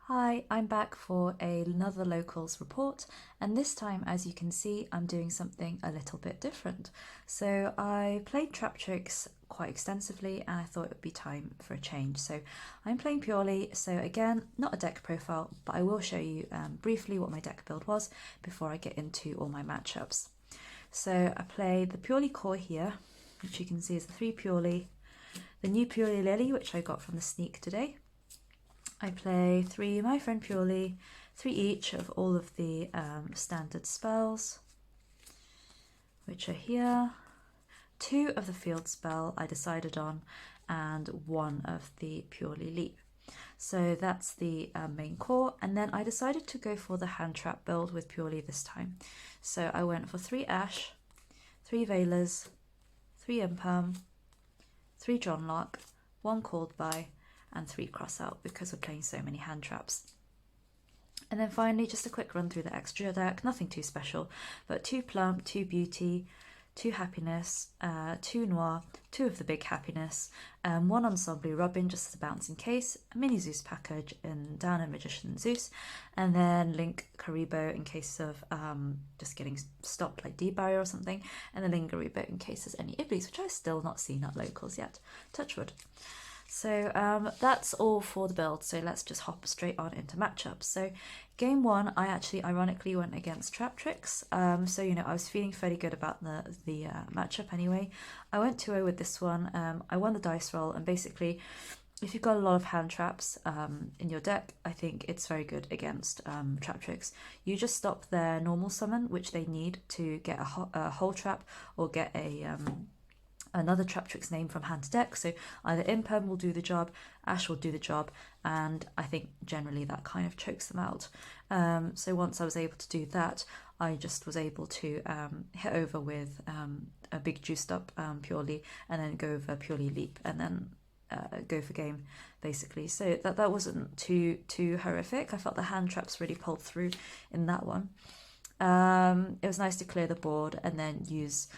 Hi, I'm back for another locals report, and this time, as you can see, I'm doing something a little bit different. So I played Traptrix quite extensively and I thought it would be time for a change. So I'm playing Purrely, so again, not a deck profile, but I will show you briefly what my deck build was before I get into all my matchups. So I play the Purrely core here, which you can see is the 3 Purrely, the new Purrely Lily, which I got from the sneak today. I play 3 My Friend Purrely, 3 each of all of the standard spells, which are here, 2 of the field spell I decided on, and 1 of the Purrely Leap. So that's the main core, and then I decided to go for the hand trap build with Purrely this time. So I went for 3 Ash, 3 Veilers, 3 Imperm, 3 Johnlock, 1 Called By, and 3 cross out because we're playing so many hand traps. And then finally, just a quick run through the extra deck, nothing too special, but 2 Plump, 2 Beauty, 2 Happiness, 2 Noir, 2 of the big Happiness, 1 Ensemble Robin just as a bounce in case, a mini Zeus package in Down and Magician Zeus, and then Link Karibo in case of just getting stopped like D-Barrier or something, and then Link Karibo in case there's any Iblis, which I've still not seen at locals yet. Touchwood. So that's all for the build, so let's just hop straight on into matchups. So game 1, I actually ironically went against Traptrix, so you know I was feeling fairly good about the matchup anyway. I went 2-0 with this one. I won the dice roll, and basically if you've got a lot of hand traps in your deck, I think it's very good against Traptrix. You just stop their normal summon, which they need to get a whole trap or get another Traptrix name from hand to deck. So either Imperm will do the job, Ash will do the job, and I think generally that kind of chokes them out. So once I was able to do that, I just was able to hit over with a big juiced up Purrely, and then go over Purrely Leap, and then go for game basically. So that wasn't too horrific. I felt the hand traps really pulled through in that one. It was nice to clear the board and then use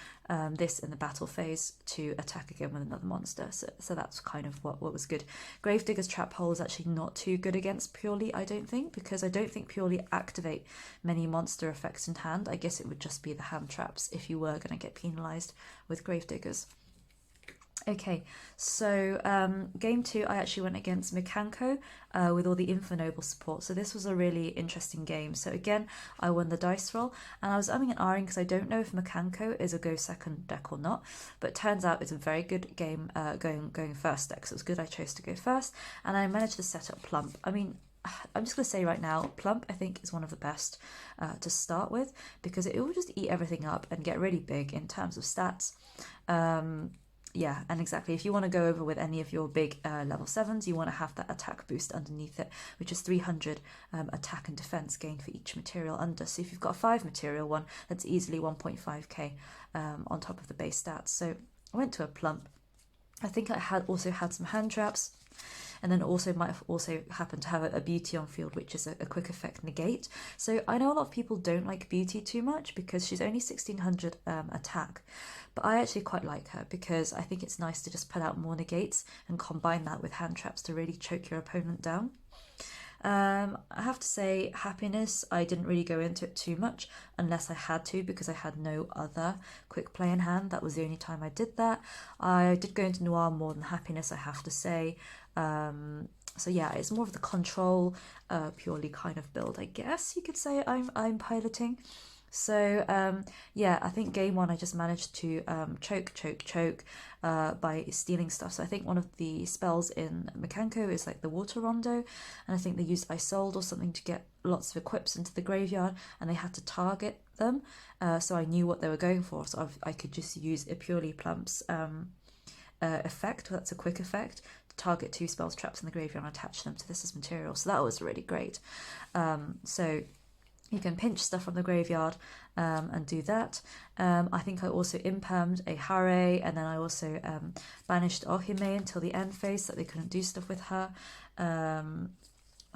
this in the battle phase to attack again with another monster. So that's kind of what was good. Gravedigger's Trap Hole is actually not too good against Purrely, I don't think, because I don't think Purrely activate many monster effects in hand. I guess it would just be the hand traps if you were going to get penalised with Gravediggers. Okay, so game 2 I actually went against Mikanko with all the Infernoble support, so this was a really interesting game. So again, I won the dice roll, and I was umming and ahhing because I don't know if Mikanko is a go second deck or not, but it turns out it's a very good game going first deck, so it was good I chose to go first, and I managed to set up Plump. I mean, I'm just going to say right now, Plump I think is one of the best to start with, because it will just eat everything up and get really big in terms of stats. Yeah, and exactly, if you want to go over with any of your big level 7s, you want to have that attack boost underneath it, which is 300 attack and defense gain for each material under. So if you've got a 5 material one, that's easily 1.5k on top of the base stats. So I went to a Plump. I think I had also had some hand traps, and then also might have also happened to have a Beauty on field, which is a quick effect negate. So I know a lot of people don't like Beauty too much because she's only 1600 attack, but I actually quite like her because I think it's nice to just put out more negates and combine that with hand traps to really choke your opponent down. I have to say, Happiness, I didn't really go into it too much unless I had to, because I had no other quick play in hand. That was the only time I did that. I did go into Noir more than Happiness, I have to say. So yeah, it's more of the control, Purrely kind of build, I guess you could say I'm piloting. So yeah, I think game 1 I just managed to choke by stealing stuff. So I think one of the spells in Mikanko is like the Water Rondo, and I think they used Isolde or something to get lots of equips into the graveyard, and they had to target them. So I knew what they were going for, so I could just use a Purrely Plump's effect. That's a quick effect to target 2 spells traps in the graveyard and attach them to this as material. So that was really great. So you can pinch stuff from the graveyard and do that. I think I also impermed a Hare, and then I also banished Ohime until the end phase so that they couldn't do stuff with her. I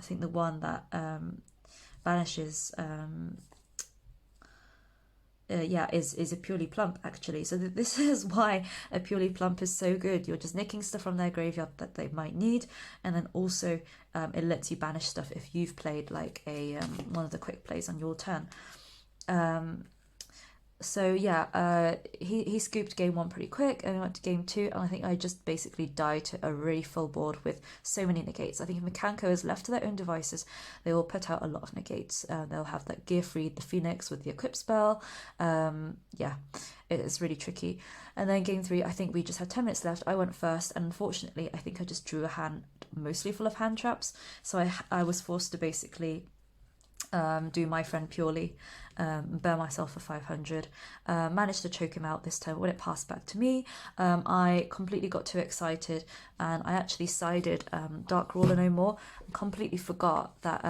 think the one that banishes is a Purrely plump actually. So this is why a Purrely plump is so good. You're just nicking stuff from their graveyard that they might need, and then also it lets you banish stuff if you've played like a one of the quick plays on your turn. So yeah, he scooped game 1 pretty quick, and we went to game 2, and I think I just basically died to a really full board with so many negates. I think if Mikanko is left to their own devices, they will put out a lot of negates. They'll have that Gear Freed, the Phoenix with the equip spell. Yeah, it's really tricky. And then game 3, I think we just had 10 minutes left. I went first, and unfortunately, I think I just drew a hand mostly full of hand traps. So I was forced to basically do my friend Purrely, burn myself for 500, managed to choke him out this time. When it passed back to me, I completely got too excited, and I actually sided Dark Ruler No More, and completely forgot that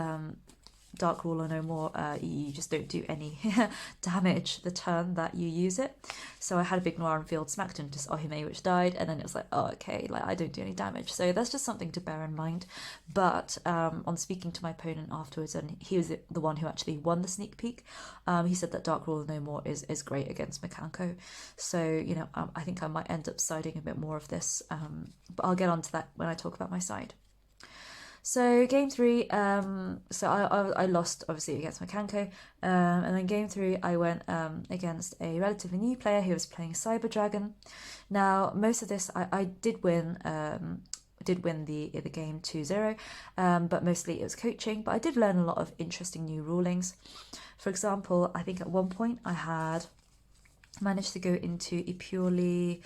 Dark Ruler No More, you just don't do any damage the turn that you use it. So I had a big Noir on field, smacked into Ohime, which died, and then it was like, oh, okay, like I don't do any damage. So that's just something to bear in mind. But on speaking to my opponent afterwards, and he was the one who actually won the sneak peek, he said that Dark Ruler No More is great against Mikanko. So, you know, I think I might end up siding a bit more of this, but I'll get onto that when I talk about my side. So game 3, so I lost obviously against Mikanko, and then game 3 I went against a relatively new player who was playing Cyber Dragon. Now most of this I did win the game 2-0, but mostly it was coaching. But I did learn a lot of interesting new rulings. For example, I think at one point I had managed to go into a Purrely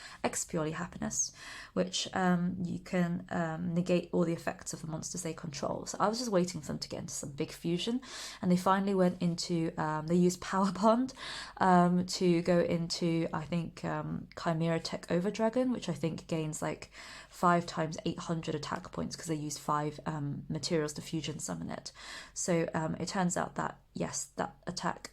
Happiness, which you can negate all the effects of the monsters they control. So I was just waiting for them to get into some big fusion, and they finally went into, they used Power Bond to go into, I think, Chimera Tech Over Dragon, which I think gains like 5 times 800 attack points because they used 5 materials to fusion summon it. So it turns out that, yes, that attack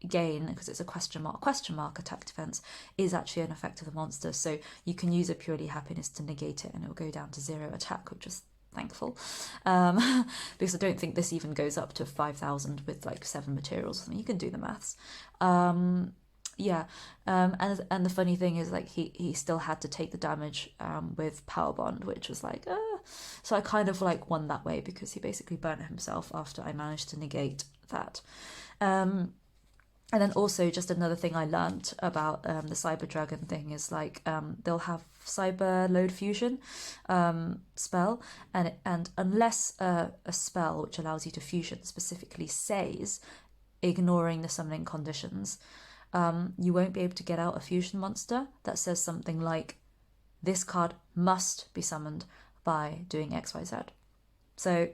gain, because it's a question mark attack defense, is actually an effect of the monster. So you can use a Purrely Happiness to negate it, and it will go down to 0 attack, which is thankful, because I don't think this even goes up to 5,000 with like 7 materials. I mean, you can do the maths. Yeah, and the funny thing is, like, he still had to take the damage with Power Bond, which was like, so I kind of like won that way because he basically burnt himself after I managed to negate that. And then also just another thing I learned about the Cyber Dragon thing is like they'll have Cyber Load Fusion spell, and unless a spell which allows you to fusion specifically says ignoring the summoning conditions, you won't be able to get out a fusion monster that says something like this card must be summoned by doing XYZ. So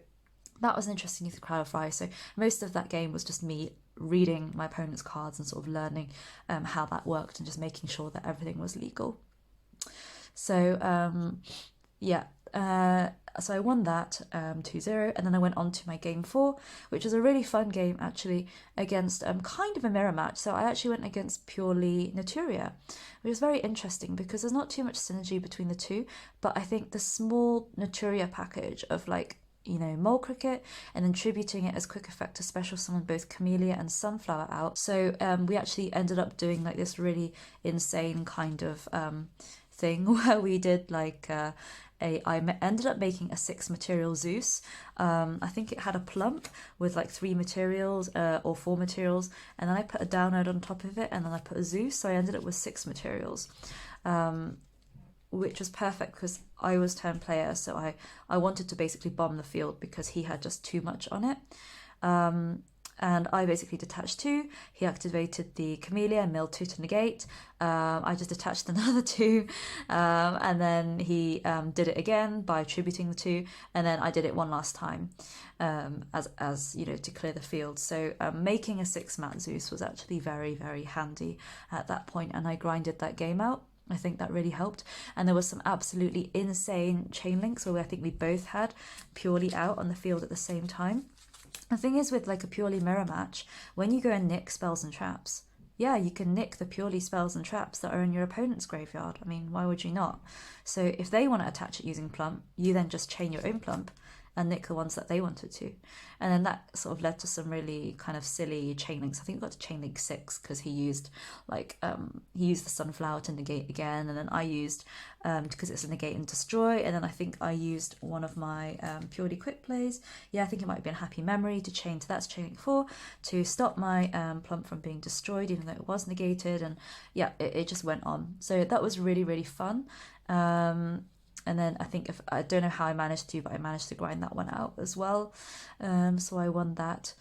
that was interesting to clarify. So most of that game was just me reading my opponent's cards and sort of learning how that worked and just making sure that everything was legal. So yeah, so I won that 2-0, and then I went on to my game 4, which was a really fun game actually, against kind of a mirror match. So I actually went against Purrely Naturia, which was very interesting because there's not too much synergy between the two, but I think the small Naturia package of like, you know, Mole Cricket, and then tributing it as quick effect to special summon both Camellia and Sunflower out. So we actually ended up doing like this really insane kind of thing where we did like I ended up making a 6 material Zeus. I think it had a plump with like 3 materials or 4 materials, and then I put a download on top of it, and then I put a Zeus, so I ended up with 6 materials. Which was perfect because I was turn player, so I wanted to basically bomb the field because he had just too much on it. And I basically detached 2. He activated the Camellia and milled 2 to negate. I just attached another 2, and then he did it again by tributing the 2, and then I did it one last time as you know, to clear the field. So making a 6 mat Zeus was actually very, very handy at that point, and I grinded that game out. I think that really helped. And there was some absolutely insane chain links where I think we both had Purrely out on the field at the same time. The thing is, with like a Purrely mirror match, when you go and nick spells and traps, yeah, you can nick the Purrely spells and traps that are in your opponent's graveyard. I mean, why would you not? So if they want to attach it using plump, you then just chain your own plump, and nick the ones that they wanted to. And then that sort of led to some really kind of silly chain links. I think we got to chain link 6 because he used the sunflower to negate again, and then I used because it's a negate and destroy, and then I think I used one of my purely quick plays. Yeah, I think it might have been Happy Memory to chain to that's chain link 4 to stop my plump from being destroyed, even though it was negated, and yeah, it just went on. So that was really, really fun. And then I think I don't know how I managed to, but I managed to grind that one out as well. So I won that.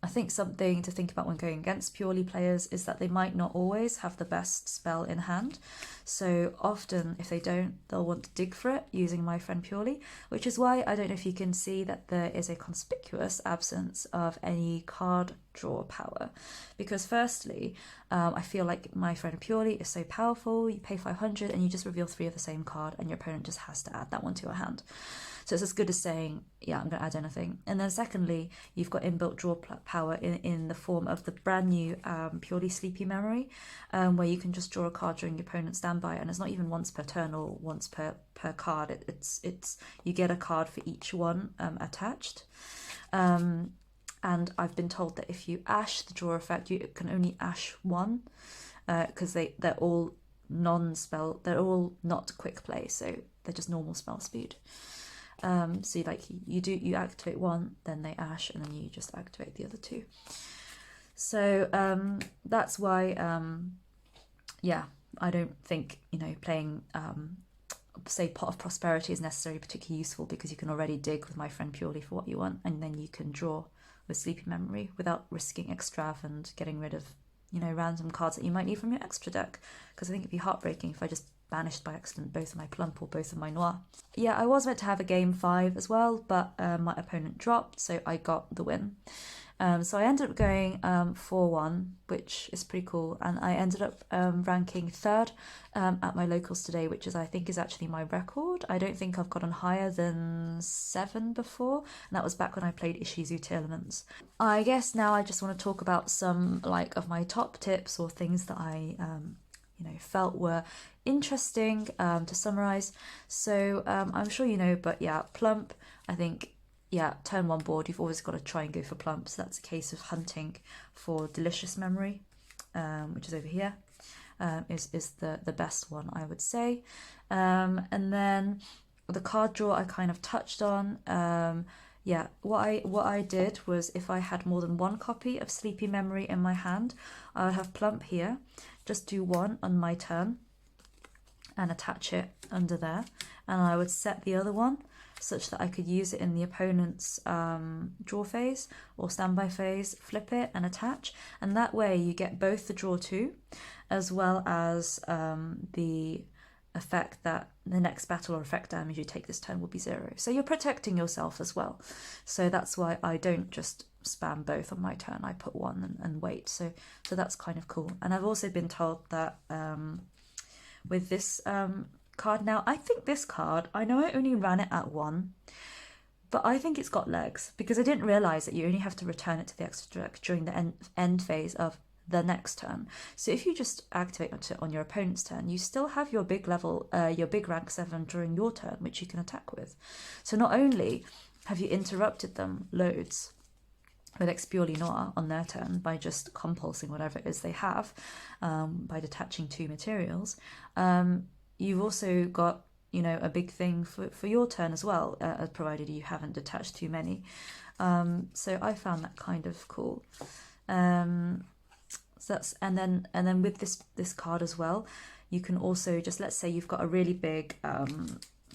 I think something to think about when going against purely players is that they might not always have the best spell in hand. So often, if they don't, they'll want to dig for it using my friend Purrely, which is why I don't know if you can see that there is a conspicuous absence of any card draw power. Because firstly, I feel like my friend Purrely is so powerful. You pay 500 and you just reveal 3 of the same card, and your opponent just has to add that one to your hand. So it's as good as saying, yeah, I'm going to add anything. And then secondly, you've got inbuilt draw power in the form of the brand new Purrely Sleepy Memory, where you can just draw a card during your opponent's standby, and it's not even once per turn or once per card. It's you get a card for each one attached. And I've been told that if you ash the draw effect, you can only ash 1, because they're all non-spell, they're all not quick play, so they're just normal spell speed. So you activate 1, then they ash, and then you just activate the other 2. So that's why yeah, I don't think playing say Pot of Prosperity is necessarily particularly useful, because you can already dig with my friend Purrely for what you want, and then you can draw with Sleepy Memory without risking extrav and getting rid of random cards that you might need from your extra deck, because I think it'd be heartbreaking if I just banished by accident both of my plump or both of my noir. Yeah, I was meant to have a game 5 as well, but my opponent dropped, so I got the win. So I ended up going 4-1, which is pretty cool, and I ended up ranking 3rd at my locals today, which I think is actually my record. I don't think I've gotten higher than 7 before, and that was back when I played Ishizu tournaments. I guess now I just want to talk about some of my top tips or things that I felt were interesting to summarize. So I'm sure but yeah, plump, I think, yeah, turn 1 board, you've always got to try and go for plump. So that's a case of hunting for Delicious Memory, which is over here, is the best one, I would say. And then the card draw I kind of touched on. Yeah, what I did was, if I had more than 1 copy of Sleepy Memory in my hand, I would have plump here, just do 1 on my turn and attach it under there, and I would set the other one such that I could use it in the opponent's draw phase or standby phase, flip it and attach, and that way you get both the draw 2 as well as the effect that the next battle or effect damage you take this turn will be 0. So you're protecting yourself as well. So that's why I don't just spam both on my turn. I put 1 and wait. So that's kind of cool. And I've also been told that with this card now, I think this card, I know I only ran it at 1, but I think it's got legs, because I didn't realise that you only have to return it to the extra deck during the end phase of the next turn. So if you just activate it on your opponent's turn, you still have your big level, your big rank 7 during your turn, which you can attack with. So not only have you interrupted them loads with Purrely Noir on their turn by just compulsing whatever it is they have, by detaching 2 materials, you've also got a big thing for your turn as well, provided you haven't detached too many. So I found that kind of cool. So that's, and then with this card as well, you can also just, let's say you've got a really big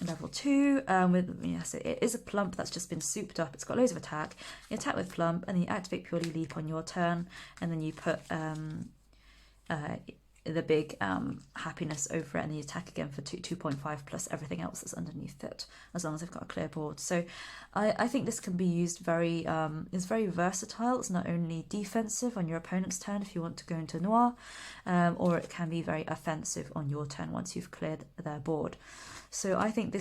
level 2 with, so it is a plump that's just been souped up, it's got loads of attack. You attack with plump, and then you activate Purrely Leap on your turn, and then you put the big happiness over it, and then you attack again for 2.5 plus everything else that's underneath it, as long as they've got a clear board. So I think this can be used very, it's very versatile. It's not only defensive on your opponent's turn if you want to go into Noir, or it can be very offensive on your turn once you've cleared their board. So I think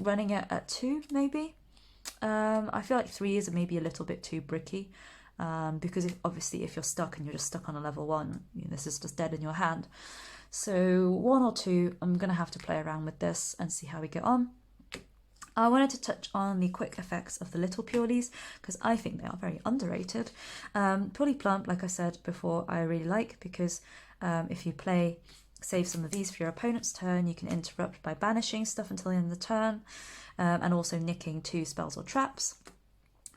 running it at 2 maybe. I feel like 3 is maybe a little bit too bricky. Because obviously if you're stuck and you're just stuck on a level 1, this is just dead in your hand. So 1 or 2, I'm going to have to play around with this and see how we get on. I wanted to touch on the quick effects of the little Purrelys because I think they are very underrated. Purrely Plump, like I said before, I really like because if you save some of these for your opponent's turn, you can interrupt by banishing stuff until the end of the turn, and also nicking 2 spells or traps.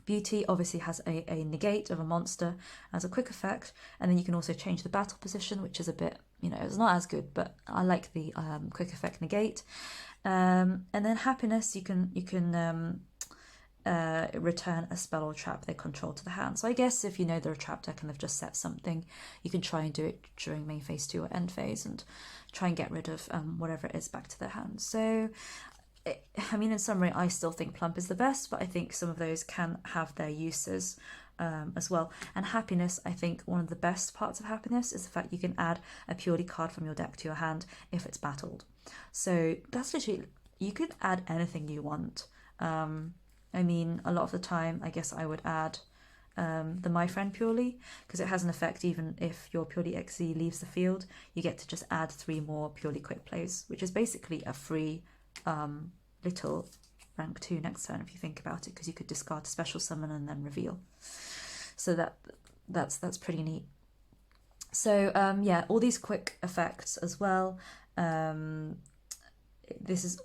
Beauty obviously has a negate of a monster as a quick effect, and then you can also change the battle position, which is a bit, it's not as good, but I like the quick effect negate. And then happiness, you can return a spell or trap they control to the hand. So I guess if you know they're a trap deck and they've just set something, you can try and do it during main phase 2 or end phase and try and get rid of whatever it is back to their hand. So in summary, I still think Plump is the best, but I think some of those can have their uses as well. And happiness, I think one of the best parts of happiness is the fact you can add a Purrely card from your deck to your hand if it's battled. So that's literally, you could add anything you want. A lot of the time, I guess I would add the My Friend Purrely, because it has an effect even if your Purrely XZ leaves the field, you get to just add 3 more Purrely quick plays, which is basically a free little rank 2 next turn if you think about it, because you could discard a special summon and then reveal. So that's pretty neat. So yeah, all these quick effects as well. Are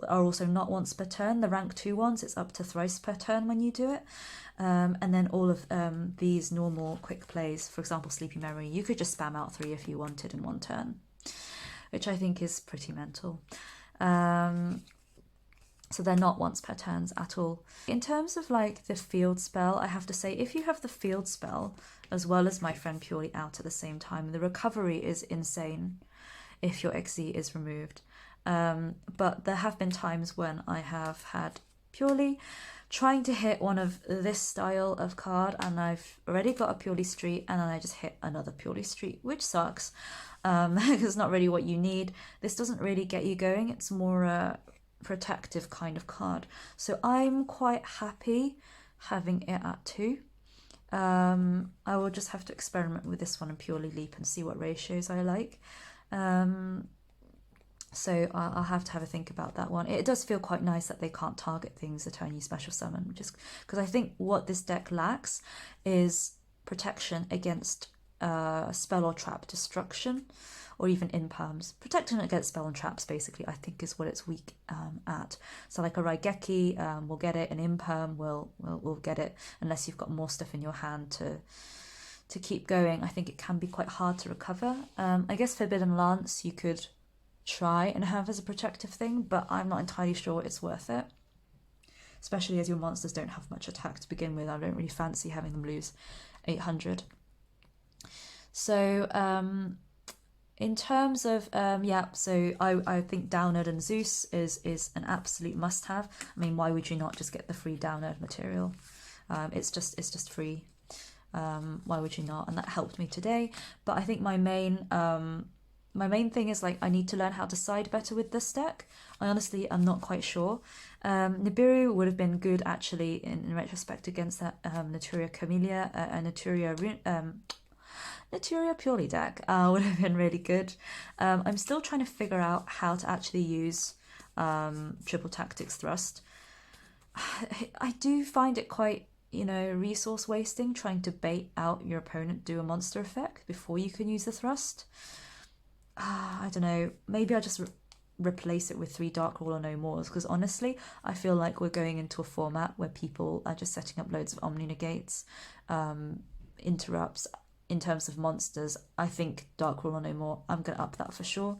also not once per turn. The rank 2 ones, it's up to thrice per turn when you do it. And then all of these normal quick plays, for example, Sleepy Memory, you could just spam out 3 if you wanted in one turn, which I think is pretty mental. So they're not once per turns at all. In terms of like the field spell, I have to say, if you have the field spell as well as My Friend Purrely out at the same time, the recovery is insane if your XZ is removed. But there have been times when I have had Purrely trying to hit one of this style of card, and I've already got a Purrely Street, and then I just hit another Purrely Street, which sucks, because it's not really what you need. This doesn't really get you going. It's more a protective kind of card. So I'm quite happy having it at 2. I will just have to experiment with this one and Purrely Leap and see what ratios I like. So I'll have to have a think about that one. It does feel quite nice that they can't target things the turn you special summon, which is because I think what this deck lacks is protection against spell or trap destruction, or even imperms. Protection against spell and traps, basically, I think is what it's weak at. So like a Raigeki will get it, an imperm will get it, unless you've got more stuff in your hand to keep going. I think it can be quite hard to recover. I guess Forbidden Lance you could try and have as a protective thing, but I'm not entirely sure it's worth it, especially as your monsters don't have much attack to begin with. I don't really fancy having them lose 800. So in terms of so I think Downerd and Zeus is an absolute must-have. I mean, why would you not just get the free Downerd material? It's just free. Why would you not? And that helped me today. But I think my main thing is, like, I need to learn how to side better with this deck. I honestly am not quite sure. Nibiru would have been good, actually, in retrospect, against that Naturia Camellia, Naturia Purrely deck would have been really good. I'm still trying to figure out how to actually use Triple Tactics Thrust. I do find it quite, resource wasting, trying to bait out your opponent do a monster effect before you can use the Thrust. I don't know, maybe I'll just replace it with 3 Dark Rule or no mores, because honestly I feel like we're going into a format where people are just setting up loads of Omni Negates, interrupts. In terms of monsters, I think Dark Rule or no more, I'm going to up that for sure.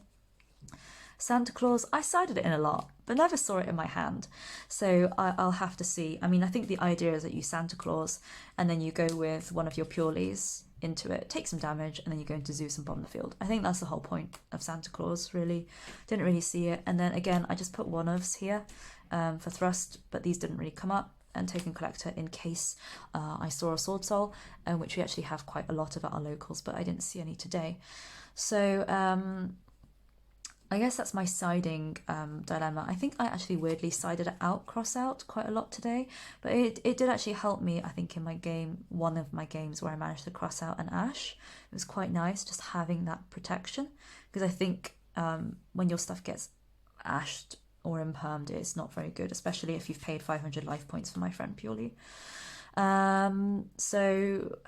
Santa Claus, I sided it in a lot, but never saw it in my hand. So I'll have to see. I mean, I think the idea is that you Santa Claus, and then you go with one of your Purrelys into it, take some damage, and then you go into Zeus and bomb the field. I think that's the whole point of Santa Claus, really. Didn't really see it. And then again, I just put one-ofs here for Thrust, but these didn't really come up. And Token Collector in case I saw a Sword Soul, which we actually have quite a lot of at our locals, but I didn't see any today. So I guess that's my siding dilemma. I think I actually weirdly sided out cross out quite a lot today, but it did actually help me, I think, in my game, one of my games where I managed to cross out an Ash. It was quite nice just having that protection, because I think when your stuff gets ashed or impermed, it's not very good, especially if you've paid 500 life points for my friend Purrely. So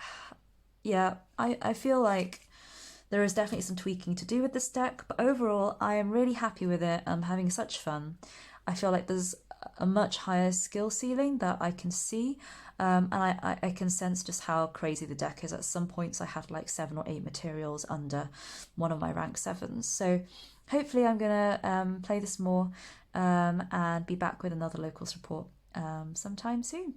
yeah, I feel like there is definitely some tweaking to do with this deck, but overall I am really happy with it. I'm having such fun. I feel like there's a much higher skill ceiling that I can see, and I can sense just how crazy the deck is. At some points I had like 7 or 8 materials under one of my rank 7s. So hopefully I'm gonna play this more and be back with another locals report sometime soon.